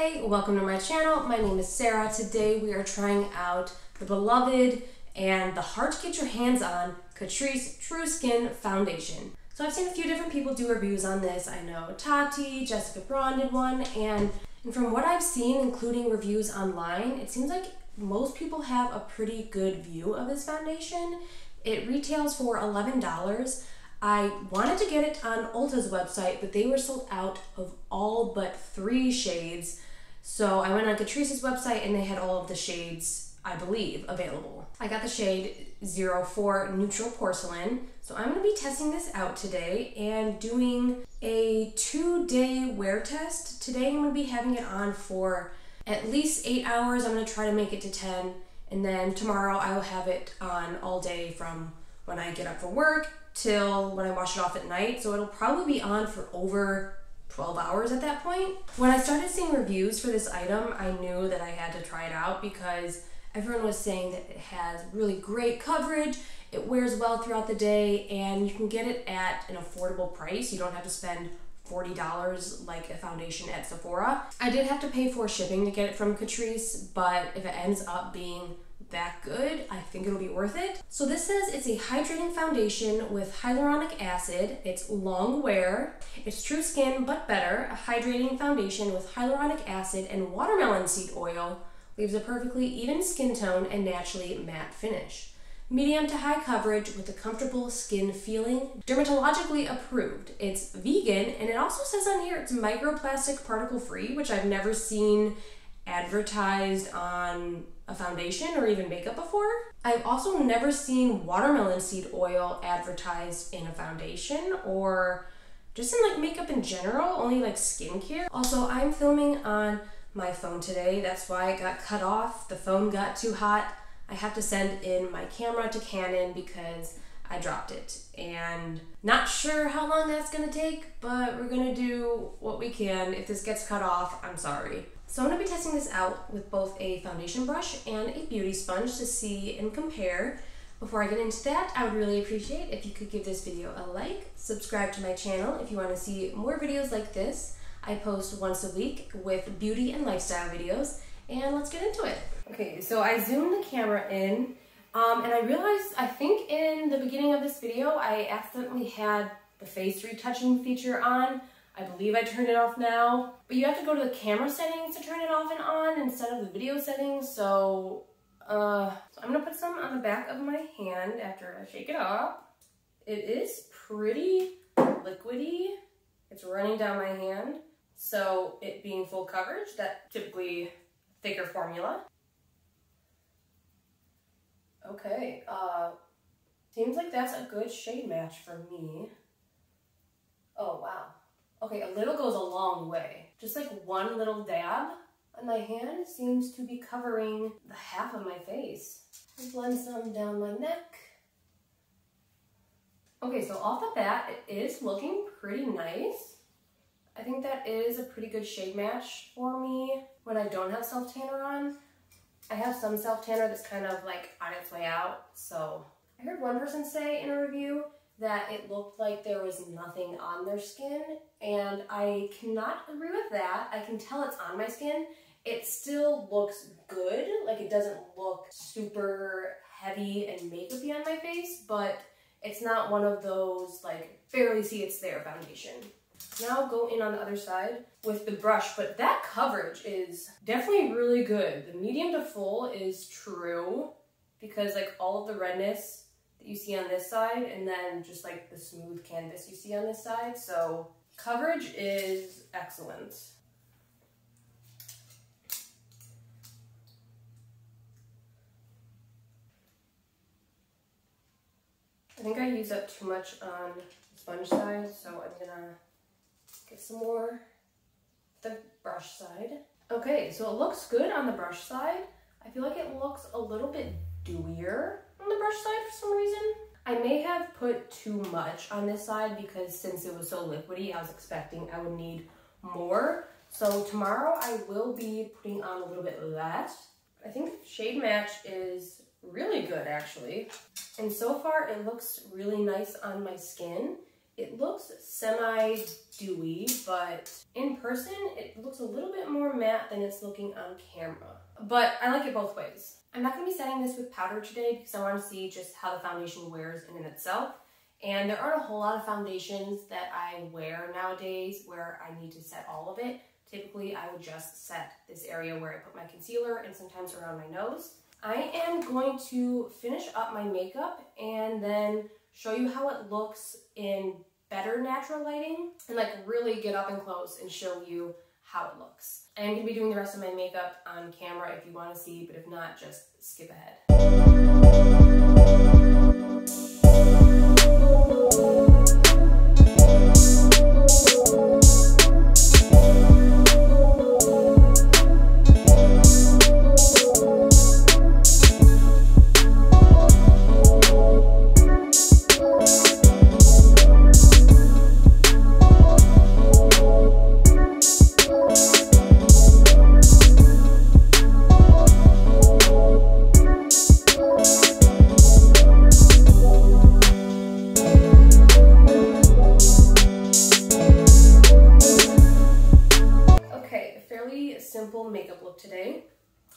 Hey, welcome to my channel. My name is Sarah. Today we are trying out the beloved and the hard to get your hands on Catrice True Skin Foundation. So I've seen a few different people do reviews on this. I know Tarte, Jessica Braun did one, and from what I've seen, including reviews online, it seems like most people have a pretty good view of this foundation. It retails for $11. I wanted to get it on Ulta's website, but they were sold out of all but 3 shades. So I went on Catrice's website and they had all of the shades, I believe, available. I got the shade 04 Neutral Porcelain. So I'm gonna be testing this out today and doing a 2-day wear test. Today I'm gonna be having it on for at least 8 hours. I'm gonna try to make it to 10. And then tomorrow I will have it on all day from when I get up for work till when I wash it off at night. So it'll probably be on for over 12 hours at that point. When I started seeing reviews for this item, I knew that I had to try it out because everyone was saying that it has really great coverage, it wears well throughout the day, and you can get it at an affordable price. You don't have to spend $40 like a foundation at Sephora. I did have to pay for shipping to get it from Catrice, but if it ends up being that good, I think it'll be worth it. So this says it's a hydrating foundation with hyaluronic acid. It's long wear. It's true skin but better. A hydrating foundation with hyaluronic acid and watermelon seed oil leaves a perfectly even skin tone and naturally matte finish. Medium to high coverage with a comfortable skin feeling. Dermatologically approved. It's vegan, and it also says on here it's microplastic particle free, which I've never seen advertised on a foundation or even makeup before. I've also never seen watermelon seed oil advertised in a foundation or just in like makeup in general, only like skincare. Also, I'm filming on my phone today. That's why it got cut off. The phone got too hot. I have to send in my camera to Canon because I dropped it. And not sure how long that's gonna take, but we're gonna do what we can. If this gets cut off, I'm sorry. So I'm gonna be testing this out with both a foundation brush and a beauty sponge to see and compare. Before I get into that, I would really appreciate if you could give this video a like, subscribe to my channel if you wanna see more videos like this. I post once a week with beauty and lifestyle videos, and let's get into it. Okay, so I zoomed the camera in, and I realized, I think in the beginning of this video, I accidentally had the face retouching feature on. I believe I turned it off now, but you have to go to the camera settings to turn it off and on instead of the video settings. So I'm gonna put some on the back of my hand after I shake it off. It is pretty liquidy. It's running down my hand. So it being full coverage, that typically thicker formula. Okay, seems like that's a good shade match for me. Oh, wow. Okay, a little goes a long way. Just like one little dab on my hand seems to be covering the half of my face. I'll blend some down my neck. Okay, so off the bat, it is looking pretty nice. I think that is a pretty good shade match for me when I don't have self-tanner on. I have some self-tanner that's kind of like on its way out, so. I heard one person say in a review that it looked like there was nothing on their skin, and I cannot agree with that. I can tell it's on my skin. It still looks good, like it doesn't look super heavy and makeup-y on my face, but it's not one of those like barely see it's there foundation. Now I'll go in on the other side with the brush, but that coverage is definitely really good. The medium to full is true because like all of the redness that you see on this side and then just like the smooth canvas you see on this side. So coverage is excellent. I think I used up too much on the sponge side, so I'm gonna get some more the brush side. Okay, so it looks good on the brush side. I feel like it looks a little bit dewier on the brush side for some reason. I may have put too much on this side because since it was so liquidy, I was expecting I would need more. So tomorrow I will be putting on a little bit less. I think shade match is really good actually. And so far it looks really nice on my skin. It looks semi-dewy, but in person, it looks a little bit more matte than it's looking on camera. But I like it both ways. I'm not going to be setting this with powder today because I want to see just how the foundation wears in and itself. And there aren't a whole lot of foundations that I wear nowadays where I need to set all of it. Typically, I would just set this area where I put my concealer and sometimes around my nose. I am going to finish up my makeup and then show you how it looks in better natural lighting and like really get up and close and show you how it looks. I am going to be doing the rest of my makeup on camera if you want to see, but if not, just skip ahead. Simple makeup look today.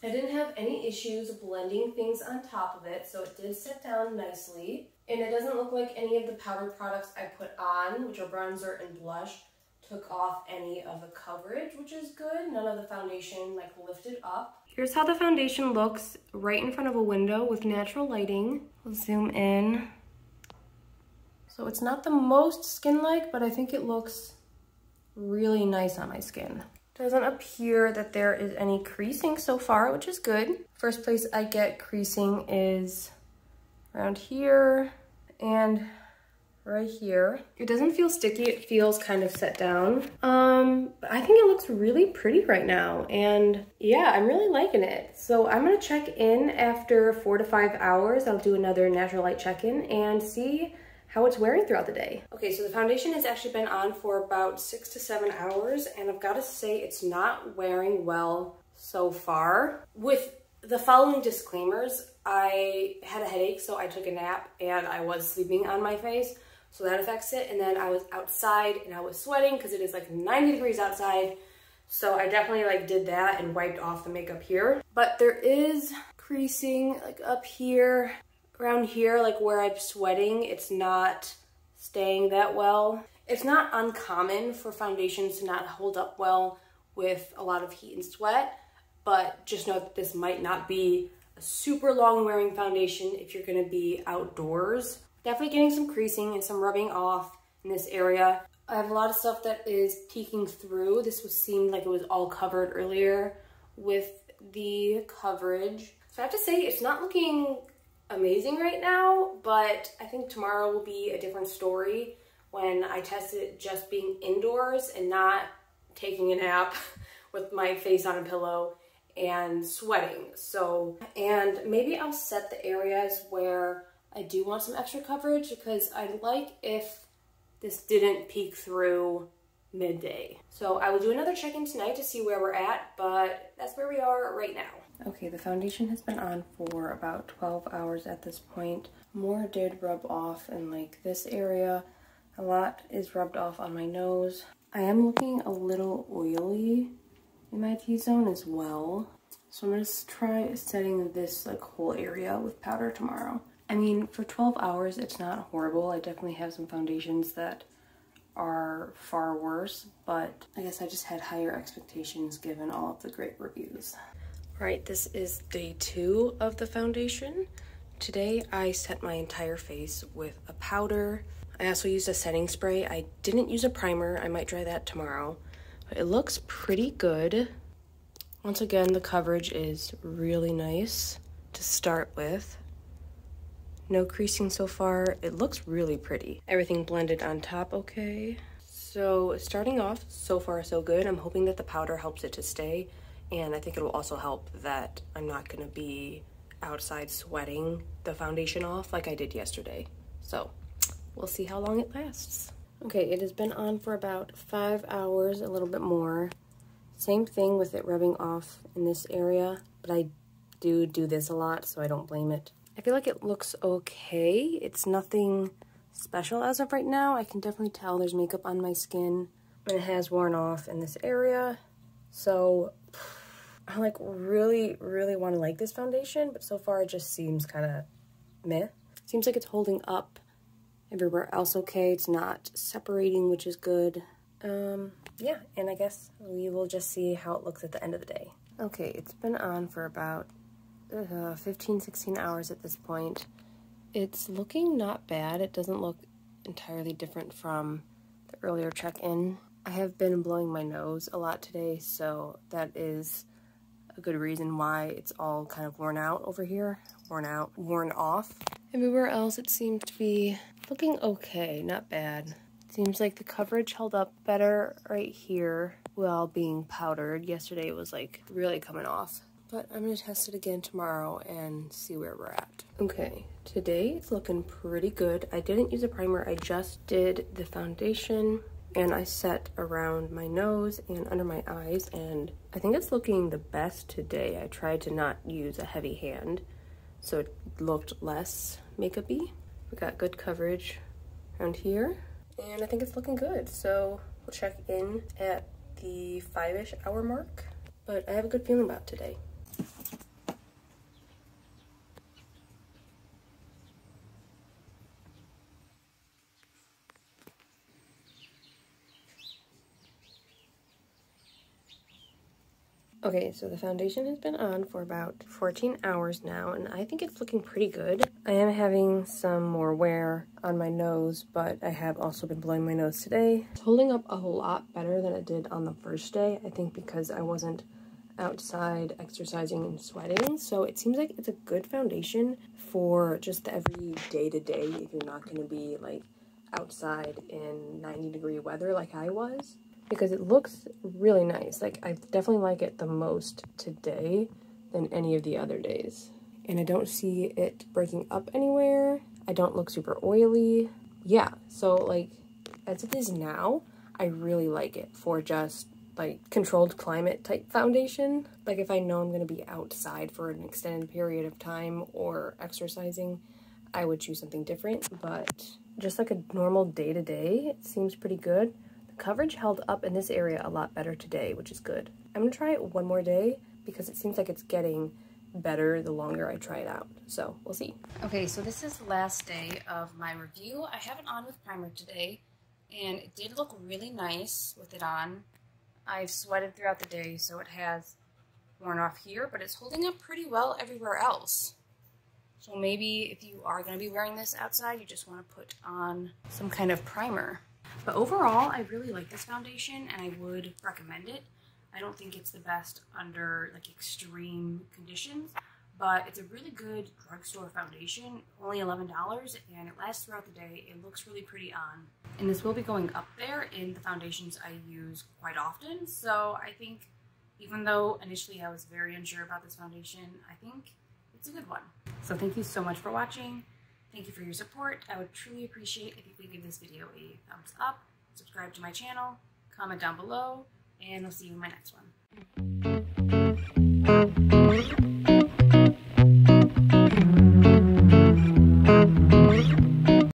I didn't have any issues blending things on top of it, so it did sit down nicely. And it doesn't look like any of the powdered products I put on, which are bronzer and blush, took off any of the coverage, which is good. None of the foundation like lifted up. Here's how the foundation looks right in front of a window with natural lighting. I'll zoom in. So it's not the most skin-like, but I think it looks really nice on my skin. Doesn't appear that there is any creasing so far, which is good. First place I get creasing is around here and right here. It doesn't feel sticky, it feels kind of set down. But I think it looks really pretty right now, and yeah, I'm really liking it. So I'm gonna check in after 4 to 5 hours. I'll do another natural light check-in and see how it's wearing throughout the day. Okay, so the foundation has actually been on for about 6 to 7 hours, and I've got to say it's not wearing well so far. With the following disclaimers, I had a headache, so I took a nap, and I was sleeping on my face, so that affects it. And then I was outside, and I was sweating because it is like 90 degrees outside, so I definitely like did that and wiped off the makeup here. But there is creasing like up here. Around here, like where I'm sweating, it's not staying that well. It's not uncommon for foundations to not hold up well with a lot of heat and sweat, but just know that this might not be a super long wearing foundation if you're gonna be outdoors. Definitely getting some creasing and some rubbing off in this area. I have a lot of stuff that is peeking through. Seemed like it was all covered earlier with the coverage. So I have to say it's not looking amazing right now, but I think tomorrow will be a different story when I test it just being indoors and not taking a nap with my face on a pillow and sweating. So, and maybe I'll set the areas where I do want some extra coverage, because I'd like if this didn't peek through midday. So I will do another check-in tonight to see where we're at, but that's where we are right now. Okay, the foundation has been on for about 12 hours at this point. More did rub off in like this area. A lot is rubbed off on my nose. I am looking a little oily in my T-zone as well. So I'm gonna try setting this like whole area with powder tomorrow. I mean, for 12 hours, it's not horrible. I definitely have some foundations that are far worse, but I guess I just had higher expectations given all of the great reviews. All right, this is day 2 of the foundation. Today I set my entire face with a powder. I also used a setting spray. I didn't use a primer. I might try that tomorrow. But it looks pretty good. Once again, the coverage is really nice to start with. No creasing so far. It looks really pretty. Everything blended on top okay. So starting off, so far so good. I'm hoping that the powder helps it to stay. And I think it will also help that I'm not gonna be outside sweating the foundation off like I did yesterday. So we'll see how long it lasts. Okay, it has been on for about 5 hours, a little bit more. Same thing with it rubbing off in this area, but I do this a lot, so I don't blame it. I feel like it looks okay. It's nothing special as of right now. I can definitely tell there's makeup on my skin and it has worn off in this area. So I like really want to like this foundation, but so far it just seems kind of meh. Seems like it's holding up everywhere else okay. It's not separating, which is good. Yeah, and I guess we will just see how it looks at the end of the day. Okay, it's been on for about 15-16 hours at this point. It's looking not bad. It doesn't look entirely different from the earlier check-in. I have been blowing my nose a lot today, so that is a good reason why it's all kind of worn out over here. Worn off. Everywhere else it seems to be looking okay, not bad. Seems like the coverage held up better right here while being powdered. Yesterday it was like really coming off. But I'm gonna test it again tomorrow and see where we're at. Okay, today it's looking pretty good. I didn't use a primer, I just did the foundation and I set around my nose and under my eyes, and I think it's looking the best today. I tried to not use a heavy hand, so it looked less makeup-y. We got good coverage around here, and I think it's looking good. So we'll check in at the 5-ish hour mark, but I have a good feeling about today. Okay, so the foundation has been on for about 14 hours now, and I think it's looking pretty good. I am having some more wear on my nose, but I have also been blowing my nose today. It's holding up a lot better than it did on the first day, I think because I wasn't outside exercising and sweating. So it seems like it's a good foundation for just the every day-to-day if you're not going to be like outside in 90-degree weather like I was. Because it looks really nice. Like, I definitely like it the most today than any of the other days. And I don't see it breaking up anywhere. I don't look super oily. Yeah, so like, as it is now, I really like it for just like controlled climate type foundation. Like if I know I'm gonna be outside for an extended period of time or exercising, I would choose something different. But just like a normal day-to-day, it seems pretty good. Coverage held up in this area a lot better today, which is good. I'm gonna try it one more day because it seems like it's getting better the longer I try it out. So we'll see. Okay, so this is the last day of my review. I have it on with primer today, and it did look really nice with it on. I've sweated throughout the day, so it has worn off here, but it's holding up pretty well everywhere else. So maybe if you are gonna be wearing this outside, you just wanna put on some kind of primer. But overall, I really like this foundation and I would recommend it. I don't think it's the best under like extreme conditions, but it's a really good drugstore foundation, only $11, and it lasts throughout the day. It looks really pretty on. And this will be going up there in the foundations I use quite often. So I think even though initially I was very unsure about this foundation, I think it's a good one. So thank you so much for watching. Thank you for your support. I would truly appreciate if you could give this video a thumbs up, subscribe to my channel, comment down below, and I'll see you in my next one.